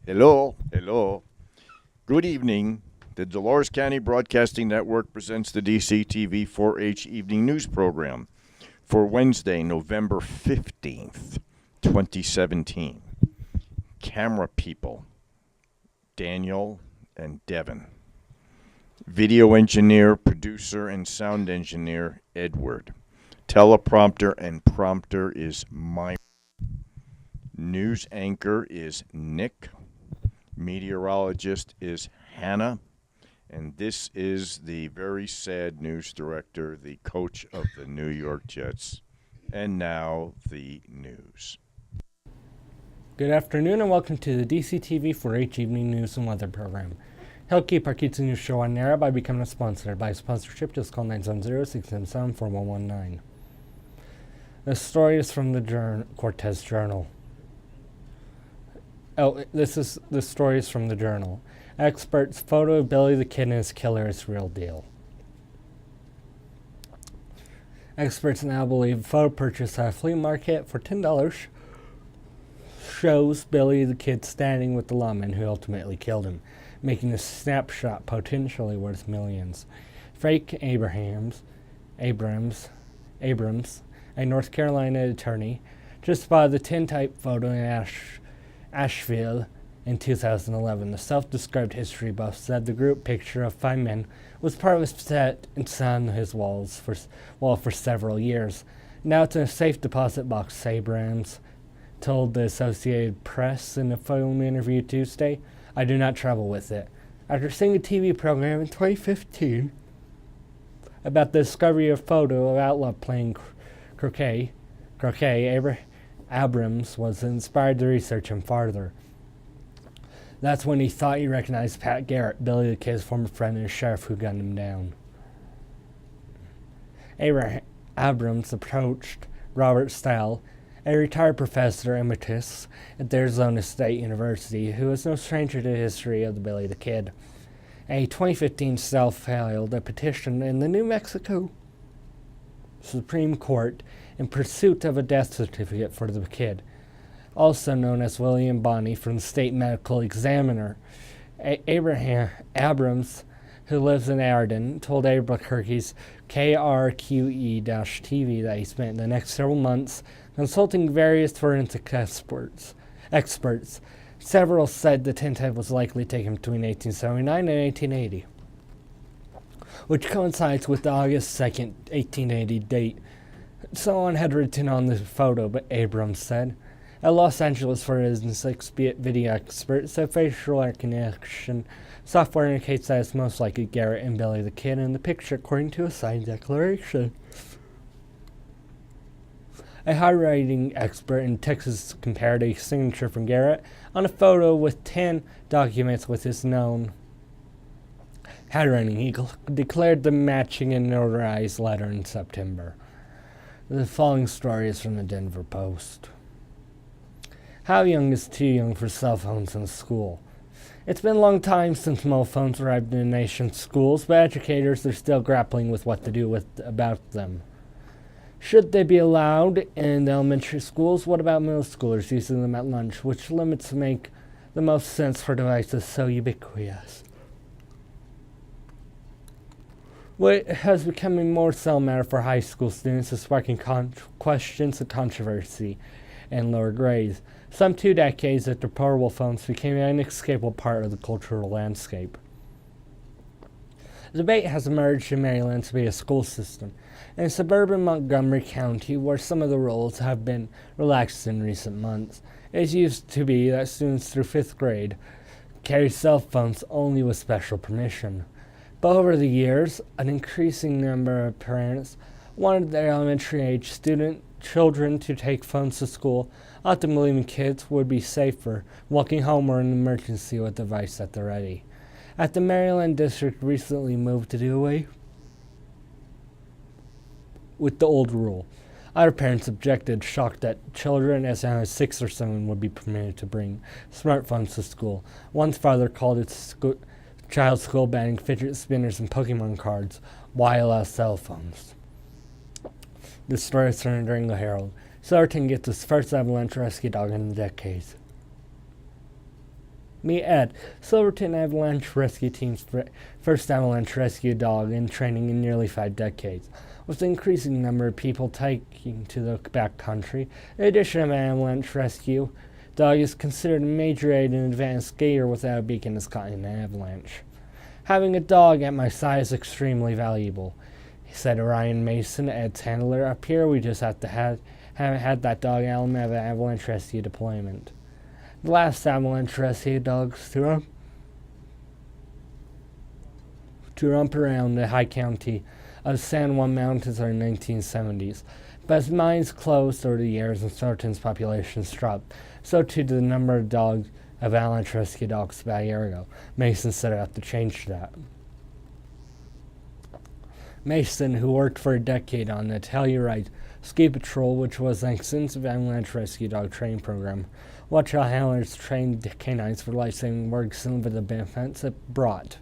Hello, hello. Good evening. The Dolores County Broadcasting Network presents the DCTV 4-H Evening News Program for Wednesday, November 15th, 2017. Camera people, Daniel and Devin. Video engineer, producer, and sound engineer, Edward. Teleprompter and prompter is Mike. News anchor is Nick. Meteorologist is Hannah. And this is the very sad news director, the coach of the New York Jets. And now the news. Good afternoon and welcome to the DCTV 4-H Evening News and Weather Program. Help keep our kids news show on air by becoming a sponsor. By sponsorship, just call 970-677-4119. The story is from the Cortez Journal. The story is from the Journal. Experts, photo of Billy the Kid and his killer is real deal. Experts now believe a photo purchased at a flea market for $10 shows Billy the Kid standing with the lawman who ultimately killed him, making the snapshot potentially worth millions. Frank Abrams, a North Carolina attorney, just spotted the tintype photo in Asheville in 2011. The self-described history buff said the group picture of 5 men was part of his set and sat on his wall for several years. Now it's in a safe deposit box, Abrams told the Associated Press in a phone interview Tuesday. I do not travel with it. After seeing a TV program in 2015 about the discovery of a photo of outlaw playing croquet, Abrams was inspired to research him farther. That's when he thought he recognized Pat Garrett, Billy the Kid's former friend and sheriff who gunned him down. Abrams approached Robert Stahl, a retired professor emeritus at Arizona State University, who is no stranger to the history of the Billy the Kid. A 2015 Stahl filed a petition in the New Mexico Supreme Court in pursuit of a death certificate for the kid, also known as William Bonney from the state medical examiner. Abrams, who lives in Arden, told Albuquerque's KRQE-TV that he spent the next several months consulting various forensic experts. Several said the tintype was likely taken between 1879 and 1880, which coincides with the August 2nd, 1880 date someone had written on the photo, but Abrams said. A Los Angeles forensics video expert said facial recognition software indicates that it's most likely Garrett and Billy the Kid in the picture, according to a signed declaration. A handwriting expert in Texas compared a signature from Garrett on a photo with 10 documents with his known handwriting. He declared the matching and notarized letter in September. The following story is from the Denver Post. How young is too young for cell phones in school? It's been a long time since mobile phones arrived in the nation's schools, but educators are still grappling with what to do about them. Should they be allowed in elementary schools? What about middle schoolers using them at lunch? Which limits make the most sense for devices so ubiquitous? What has become a more so matter for high school students is sparking questions of controversy in lower grades. Some 2 decades after portable phones became an inescapable part of the cultural landscape. The debate has emerged in Maryland to be a school system. In suburban Montgomery County, where some of the rules have been relaxed in recent months, it used to be that students through 5th grade carry cell phones only with special permission. But over the years, an increasing number of parents wanted their elementary-age children to take phones to school, often believing kids would be safer walking home or in an emergency with a device at the ready. At the Maryland district recently moved to do away with the old rule. Other parents objected, shocked that children as young as 6 or 7 would be permitted to bring smartphones to school. One father called its child school banning fidget spinners and Pokemon cards while allow cell phones. The story is turned during the Herald. Silverton gets its first avalanche rescue dog in decades. Meet Ed, Silverton Avalanche Rescue Team's first avalanche rescue dog in training in nearly 5 decades. With the increasing number of people taking to the backcountry, the addition of an avalanche rescue dog is considered a major aid in advanced skier without a beacon is caught in an avalanche. Having a dog at my side is extremely valuable, said Ryan Mason, Ed's handler. Up here, we just haven't had that dog element of an avalanche rescue deployment. The last avalanche rescue dogs to romp around the high county of San Juan Mountains are in the 1970s. But as mines closed over the years and Silverton's populations dropped, so too did the number of avalanche rescue dogs about a year ago. Mason set out to change that. Mason, who worked for a decade on the Telluride Ski Patrol, which was an extensive avalanche rescue dog training program, watched how handlers trained canines for life-saving work and for the benefits it brought.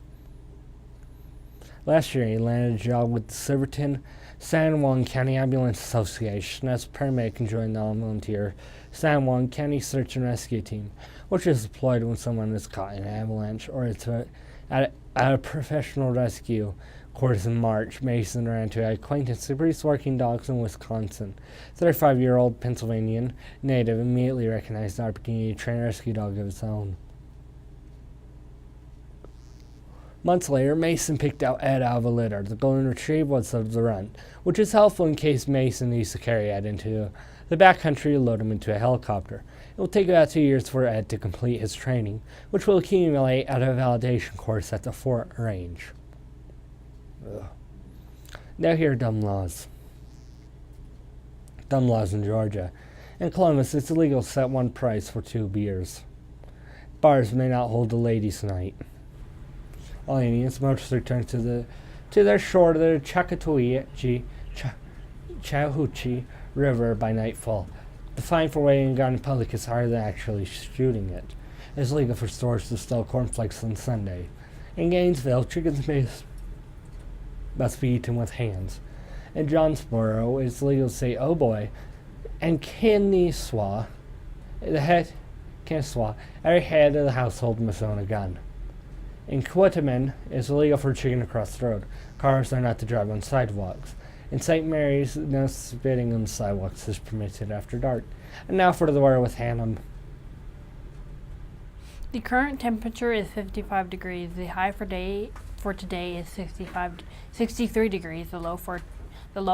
Last year, he landed a job with the Silverton San Juan County Ambulance Association as a paramedic and joined the all-volunteer San Juan County Search and Rescue Team, which is deployed when someone is caught in an avalanche or at a professional rescue course in March. Mason ran to an acquaintance who breeds working dogs in Wisconsin. 35-year-old Pennsylvanian native immediately recognized the opportunity to train a rescue dog of his own. Months later, Mason picked out Ed out of a litter. The golden retriever was of the run, which is helpful in case Mason needs to carry Ed into the backcountry to load him into a helicopter. It will take about 2 years for Ed to complete his training, which will accumulate at a validation course at the Fort Range. Ugh. Now here are dumb laws. Dumb laws in Georgia. In Columbus, it's illegal to set one price for 2 beers. Bars may not hold a ladies' night. All Indians must return to their shore of the Chattahoochee River by nightfall. The fine for waiting a gun in public is higher than actually shooting it. It is legal for stores to sell cornflakes on Sunday. In Gainesville, chickens must be eaten with hands. In Jonesboro, it is legal to say "oh boy" and Kennesaw. Every head of the household must own a gun. In Quitman, it is illegal for a chicken to cross the road. Cars are not to drive on sidewalks. In St. Mary's, no spitting on sidewalks is permitted after dark. And now for the weather with Hannah. The current temperature is 55 degrees. The high for today is 63 degrees. The low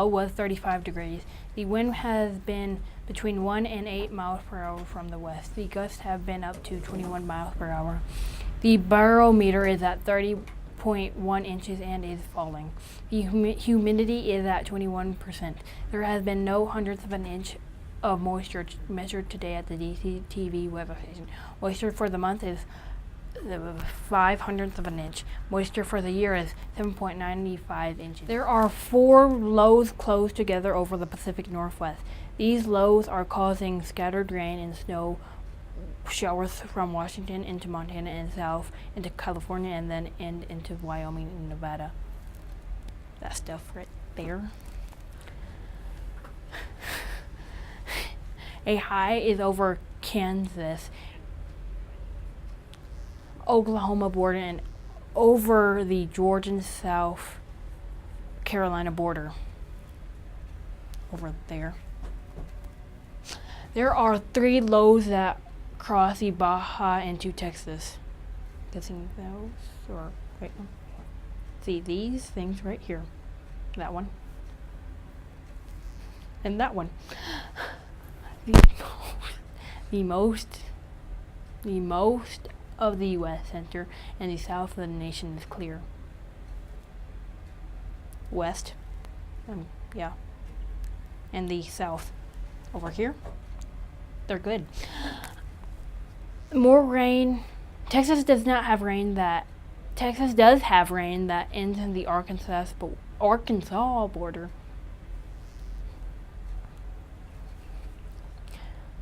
was 35 degrees. The wind has been between 1 and 8 miles per hour from the west. The gusts have been up to 21 miles per hour. The barometer is at 30.1 inches and is falling. The humidity is at 21%. There has been no hundredth of an inch of moisture measured today at the DCTV weather station. Moisture for the month is 5/100th of an inch. Moisture for the year is 7.95 inches. There are 4 lows close together over the Pacific Northwest. These lows are causing scattered rain and snow showers from Washington into Montana and south into California and then into Wyoming and Nevada. That stuff right there. A high is over Kansas, Oklahoma border and over the Georgia and South Carolina border. Over there. There are 3 lows that cross the Baja into Texas. Guessing those or wait. See these things right here. That one. And that one. The most of the U.S. center and the south of the nation is clear. West, yeah, and the south over here, they're good. More rain. Texas does have rain that ends in the Arkansas border.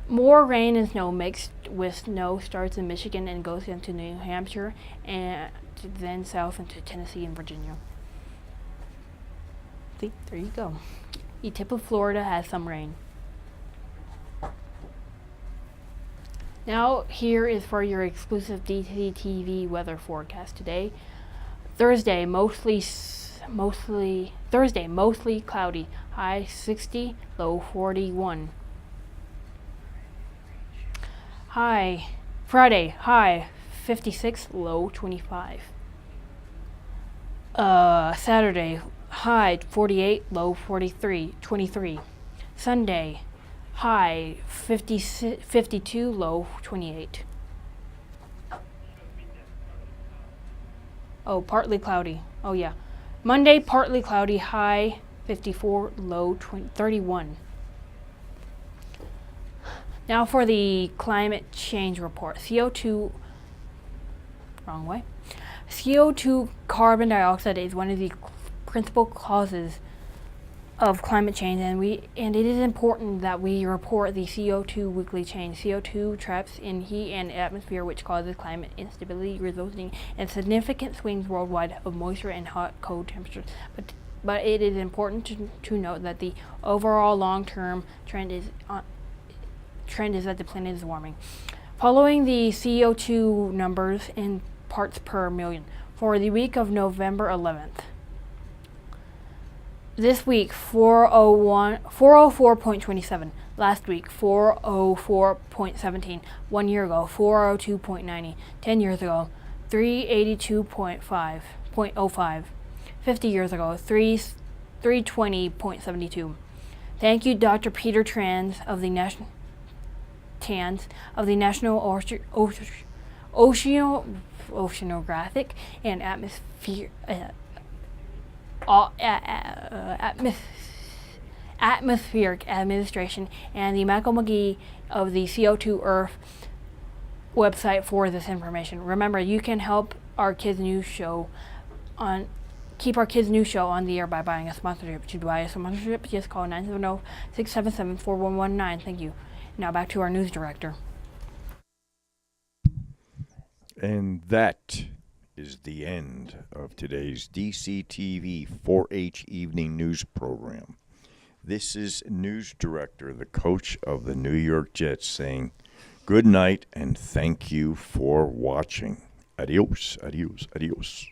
More rain and snow mixed with snow starts in Michigan and goes into New Hampshire and then south into Tennessee and Virginia. See, there you go. The tip of Florida has some rain. Now, here is for your exclusive DCTV weather forecast today. Thursday, mostly cloudy, high 60, low 41. Friday, high 56, low 25. Saturday, high 48, low 23. Sunday, high 52, low 28. Oh, partly cloudy. Oh, yeah. Monday, partly cloudy, high 54, low 31. Now for the climate change report. CO2 carbon dioxide is one of the principal causes of climate change, and it is important that we report the CO2 weekly change. CO2 traps in heat and atmosphere, which causes climate instability, resulting in significant swings worldwide of moisture and hot, cold temperatures. But it is important to note that the overall long-term trend is that the planet is warming. Following the CO2 numbers in parts per million for the week of November 11th. This week, 404.27. Last week, 404.17. 1 year ago, 402.90. 10 years ago, 382.05. 50 years ago, 320.72. Thank you, Dr. Peter Trans of the National Oceanographic and Atmospheric Administration and the Michael McGee of the CO2 Earth website for this information. Remember, you can help our Kids News Show keep our Kids News Show on the air by buying a sponsorship. To buy a sponsorship, just call 970-677-4119. Thank you. Now back to our news director. And that is the end of today's DCTV 4-H Evening News Program. This is News Director, the coach of the New York Jets, saying good night and thank you for watching. Adios, adios, adios.